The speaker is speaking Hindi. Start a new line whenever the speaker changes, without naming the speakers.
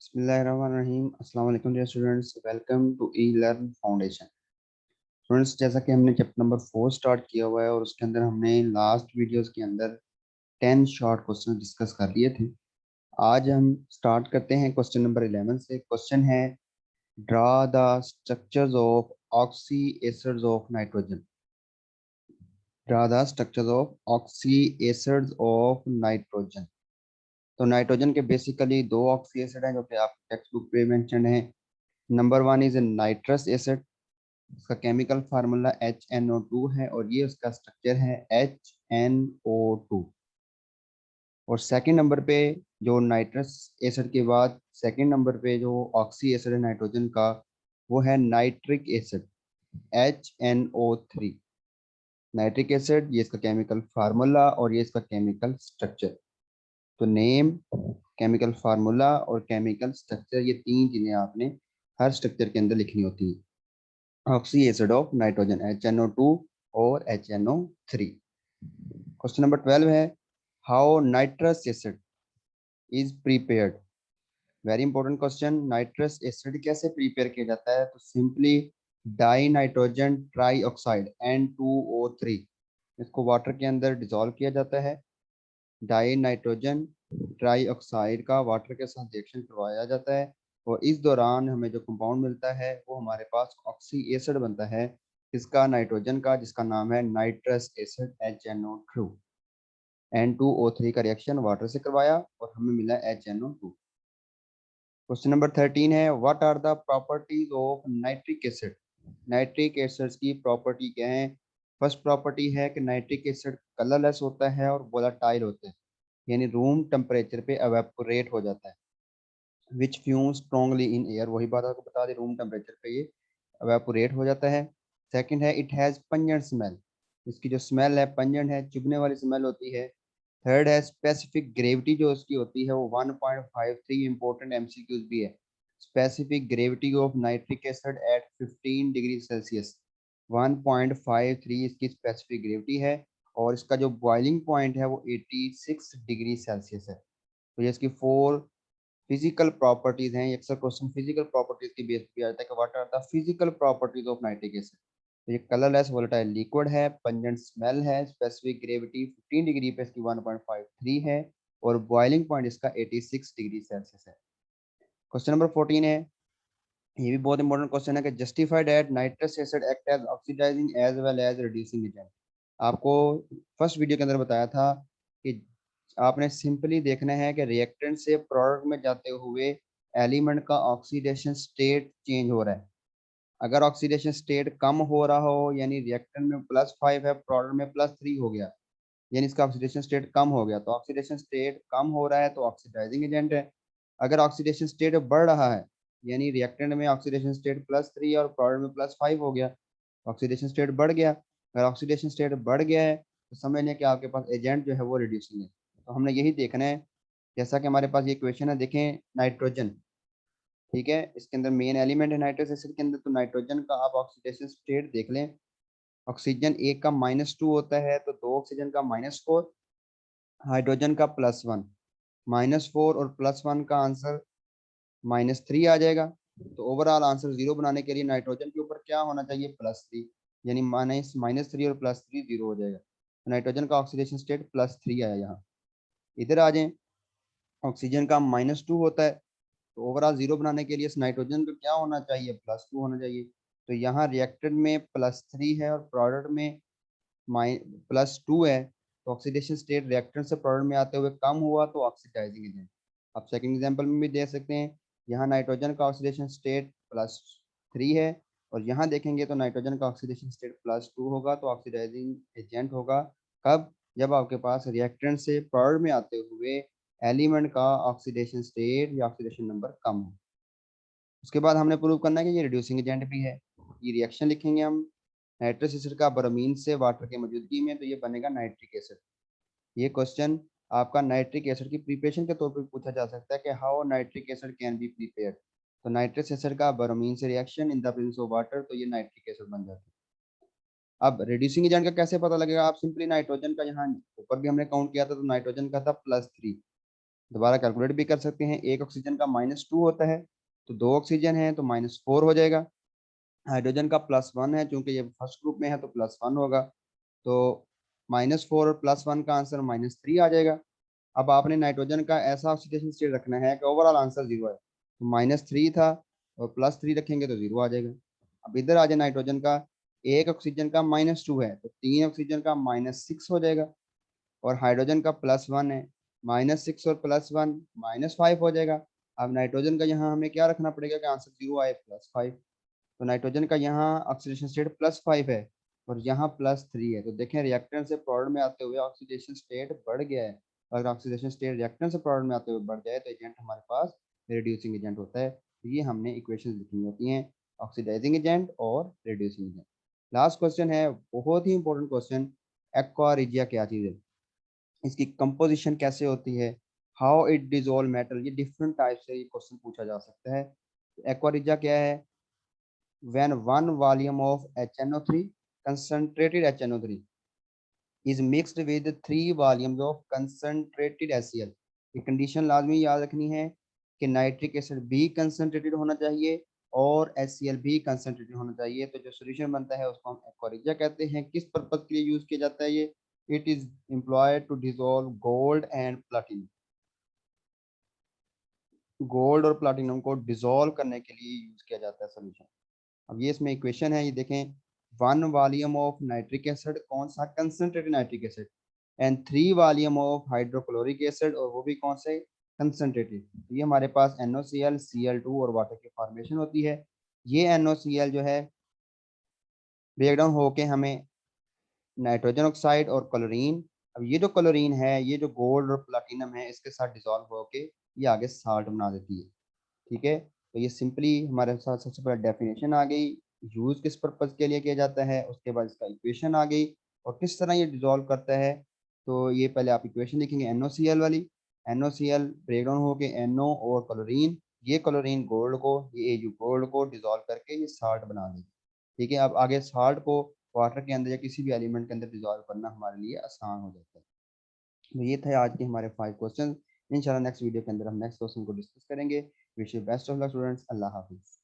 बिस्मिल्लाहिर्रहमानिर्रहीम। अस्सलाम वालेकुम dear students, welcome to E learn foundation. Students, जैसा कि हमने चैप्टर नंबर 4 स्टार्ट किया हुआ है और उसके अंदर हमने लास्ट वीडियोस के अंदर 10 शॉर्ट क्वेश्चन डिस्कस कर लिए थे। आज हम स्टार्ट करते हैं क्वेश्चन नंबर 11 से। क्वेश्चन है, draw the structures of oxy acids of nitrogen. Draw the structures of oxy acids of nitrogen. तो नाइट्रोजन के बेसिकली दो ऑक्सी एसिड हैं जो कि आप टेक्स्ट बुक पे मेंशन है। Number one is nitrous acid, उसका केमिकल फार्मूला HNO2 है और ये उसका स्ट्रक्चर है HNO2। और सेकंड नंबर पे जो नाइट्रस एसिड के बाद सेकंड नंबर पे जो ऑक्सी एसिड है नाइट्रोजन का, वो है nitric acid HNO3। Nitric acid, ये इसका केमिकल फार्मूला और ये इसका केमिकल स्ट्रक्चर। तो नेम, केमिकल फार्मूला और केमिकल स्ट्रक्चर, ये तीन चीजें आपने हर स्ट्रक्चर के अंदर लिखनी होती है। Oxy acid of nitrogen HNO2 और HNO3। क्वेश्चन नंबर 12 है, how nitrous acid is prepared. Very important question. Nitrous acid कैसे प्रिपेयर किया जाता है? तो simply die nitrogen try oxide N2O3, इसको वाटर के अंदर डिसॉल्व किया जाता है। डाई नाइट्रोजन ट्राई ऑक्साइड का वाटर के साथ रिएक्शन करवाया जाता है और इस दौरान हमें जो कंपाउंड मिलता है वो हमारे पास ऑक्सी एसिड बनता है, इसका नाइट्रोजन का, जिसका नाम है नाइट्रस एसिड HNO2। N2O3 का रिएक्शन वाटर से करवाया और हमें मिला HNO2। क्वेश्चन नंबर 13 है, what are the properties of nitric acid. Nitric acid की प्रॉपर्टी क्या है? फर्स्ट प्रॉपर्टी है कि नाइट्रिक एसिड कलरलेस होता है और वोलेटाइल होता है, यानी रूम टेम्परेचर पे एवेपोरेट हो जाता है। विच फ्यूम स्ट्रॉन्गली इन एयर, वही बात आपको बता दें, रूम टेम्परेचर पे ये एवेपोरेट हो जाता है। सेकंड है, इट हैज़ पंजेंट स्मेल, इसकी जो स्मेल है पंजेंट है, चुभने वाली स्मेल होती है। थर्ड है, स्पेसिफिक ग्रेविटी जो उसकी होती है वो 1.53, इंपॉर्टेंट एमसीक्यूज भी है। Specific gravity of nitric acid at 15 degree Celsius, 1.53 इसकी स्पेसिफिक ग्रेविटी है और इसका जो बॉइलिंग पॉइंट है वो 86 डिग्री सेल्सियस है। तो ये इसकी 4 फिजिकल प्रॉपर्टीज हैं। अक्सर क्वेश्चन फिजिकल प्रॉपर्टीज की बेस पे आता है कि what are the physical properties of nitric acid. तो ये कलरलेस वोलेटाइल लिक्विड है, पंजेंट स्मेल है, स्पेसिफिक ग्रेविटी 15 डिग्री पे इसकी 1.53 है और बॉइलिंग पॉइंट इसका 86 डिग्री सेल्सियस है। क्वेश्चन नंबर 14 है, ये भी बहुत इंपॉर्टेंट क्वेश्चन है कि justify that nitrous acid act as oxidising as well as reducing agent. आपको फर्स्ट वीडियो के अंदर बताया था कि आपने सिंपली देखना है कि रिएक्टेंट से प्रोडक्ट में जाते हुए एलिमेंट का ऑक्सीडेशन स्टेट चेंज हो रहा है। अगर ऑक्सीडेशन स्टेट कम हो रहा हो, यानी रिएक्टेंट में +5 है, प्रोडक्ट में +3 हो गया, यानी इसका ऑक्सीडेशन स्टेट कम हो गया। तो ऑक्सीडेशन स्टेट कम हो रहा है तो ऑक्सीडाइजिंग एजेंट है। अगर ऑक्सीडेशन स्टेट बढ़ रहा है, यानी रिएक्टेंट में ऑक्सीडेशन स्टेट +3 और प्रोडक्ट में +5 हो गया, ऑक्सीडेशन स्टेट बढ़ गया। अगर ऑक्सीडेशन स्टेट बढ़ गया है तो समझ लें कि आपके पास एजेंट जो है वो रिड्यूसिंग है। तो हमने यही देखना है, जैसा कि हमारे पास ये क्वेश्चन है, देखें नाइट्रोजन, ठीक है, इसके अंदर मेन एलिमेंट है नाइट्रस एसिड के अंदर। तो नाइट्रोजन का आप ऑक्सीडेशन स्टेट देख लें, ऑक्सीजन एक का -2 होता है तो दो ऑक्सीजन का -4, हाइड्रोजन का +1। -4 और +1 का आंसर -3 आ जाएगा। तो ओवरऑल आंसर 0 बनाने के लिए नाइट्रोजन के ऊपर क्या होना चाहिए? +3, यानी -3 और +3 0 हो जाएगा। तो नाइट्रोजन का ऑक्सीडेशन स्टेट +3 आया। यहाँ इधर आ जाए, ऑक्सीजन का -2 होता है तो ओवरऑल 0 बनाने के लिए नाइट्रोजन को क्या होना चाहिए? +2 होना चाहिए। तो यहाँ रिएक्टेड में +3 है और प्रोडक्ट में +2 है, तो ऑक्सीडेशन स्टेट रिएक्टेंट से प्रोडक्ट में आते हुए कम हुआ तो ऑक्सीडाइजिंग एजेंट। आप सेकंड एग्जांपल में भी देख सकते हैं, यहाँ नाइट्रोजन का ऑक्सीडेशन स्टेट +3 है और यहाँ देखेंगे तो नाइट्रोजन का ऑक्सीडेशन स्टेट +2 होगा, तो ऑक्सीडाइजिंग एजेंट होगा कब? जब आपके पास रिएक्टेंट से प्रोडक्ट में आते हुए एलिमेंट का ऑक्सीडेशन स्टेट या ऑक्सीडेशन नंबर कम हो। उसके बाद हमने प्रूव करना है कि ये रिड्यूसिंग एजेंट भी है। ये रिएक्शन लिखेंगे हम, नाइट्रस एसिड का ब्रोमीन से वाटर की मौजूदगी में, तो ये बनेगा नाइट्रिक एसिड। ये क्वेश्चन आपका नाइट्रिक एसिड की प्रिपरेशन के तौर पर पूछा जा सकता है कि how nitric acid can be prepared. तो नाइट्रस एसिड का ब्रोमीन से reaction in the presence of water, तो ये नाइट्रिक एसिड बन जाता है। अब रिड्यूसिंग एजेंट का कैसे पता लगेगा? आप सिंपली नाइट्रोजन का, यहाँ ऊपर भी हमने काउंट किया था तो नाइट्रोजन का था +3, दोबारा कैलकुलेट भी कर सकते हैं। एक ऑक्सीजन का -2 होता है, तो 2 ऑक्सीजन है तो -4 हो जाएगा। हाइड्रोजन का +1 है, चूंकि ये फर्स्ट ग्रुप में है तो +1 होगा, तो -4 और +1 का आंसर -3 आ जाएगा। अब आपने नाइट्रोजन का ऐसा ऑक्सीडेशन स्टेट रखना है कि ओवरऑल आंसर 0 है, तो -3 था और +3 रखेंगे तो 0 आ जाएगा। अब इधर आ जाए, नाइट्रोजन का एक ऑक्सीजन का -2 है तो 3 ऑक्सीजन का -6 हो जाएगा, और हाइड्रोजन का +1 है, -6 और +1 -5 हो जाएगा। अब नाइट्रोजन का यहाँ हमें क्या रखना पड़ेगा कि आंसर 0 आए, +5। तो नाइट्रोजन का यहाँ ऑक्सीडेशन स्टेट +5 है और यहाँ +3 है, तो देखें रिएक्टेंट से प्रोडक्ट में आते हुए ऑक्सीडेशन स्टेट बढ़ गया है। अगर ऑक्सीडेशन स्टेट रिएक्टेंट से प्रोडक्ट में आते हुए बढ़ जाए तो एजेंट हमारे पास रिड्यूसिंग एजेंट होता है। तो ये हमने इक्वेशन लिखनी होती हैं, ऑक्सीडाइजिंग एजेंट और रिड्यूसिंग एजेंट। लास्ट क्वेश्चन है, बहुत ही इंपॉर्टेंट क्वेश्चन, एक्वा रिजिया क्या चीज़ है, इसकी कंपोजिशन कैसे होती है, हाउ इट डिजोल्व मेटल, ये डिफरेंट टाइप से ये क्वेश्चन पूछा जा सकता है। एक्वा रिजिया क्या है, when one volume of HNO3 concentrated HNO3 is mixed with 3 volumes of concentrated HCl। ये कंडीशन लाजमी याद रखनी है कि नाइट्रिक एसिड भी कंसनट्रेटेड होना चाहिए और HCl भी कंसनट्रेटेड होना चाहिए, तो जो सोल्यूशन बनता है उसको हम एक्वारिजिया कहते हैं। किस पर्पज के लिए यूज किया जाता है ये, it is employed to dissolve gold and platinum, gold और प्लाटिनम को डिसॉल्व करने के लिए यूज किया जाता है सोल्यूशन। अब ये इसमें इक्वेशन है, ये देखें, 1 वॉल्यूम ऑफ नाइट्रिक एसिड, कौन सा, concentrated nitric acid, and 3 volume of hydrochloric acid, और वो भी कौन से, कंसनट्रेटेड। तो ये हमारे पास NaCl, Cl2 और वाटर की फॉर्मेशन होती है। ये NaCl जो है ब्रेक डाउन होके हमें नाइट्रोजन ऑक्साइड और क्लोरीन, अब ये जो क्लोरीन है, ये जो गोल्ड और प्लाटिनम है, इसके साथ डिसॉल्व होके ये आगे साल्ट बना देती है। ठीक है, तो ये सिंपली हमारे साथ सबसे पहले डेफिनेशन आ गई, यूज किस पर्पज के लिए किया जाता है, उसके बाद इसका इक्वेशन आ गई और किस तरह ये डिजोल्व करता है। तो ये पहले आप इक्वेशन लिखेंगे NaCl वाली, NaCl ब्रेक डाउन होके NO और क्लोरीन, ये क्लोरीन गोल्ड को, ये Au गोल्ड को डिजोल्व करके ये साल्ट बना देगी। ठीक है, अब आगे साल्ट को वाटर के अंदर या किसी भी एलिमेंट के अंदर डिजोल्व करना हमारे लिए आसान हो जाता है। तो ये थे आज के हमारे 5 क्वेश्चन। इंशाल्लाह नेक्स्ट वीडियो के अंदर हम नेक्स्ट क्वेश्चन को डिस्कस करेंगे। Wish you best of luck students, Allah Hafiz.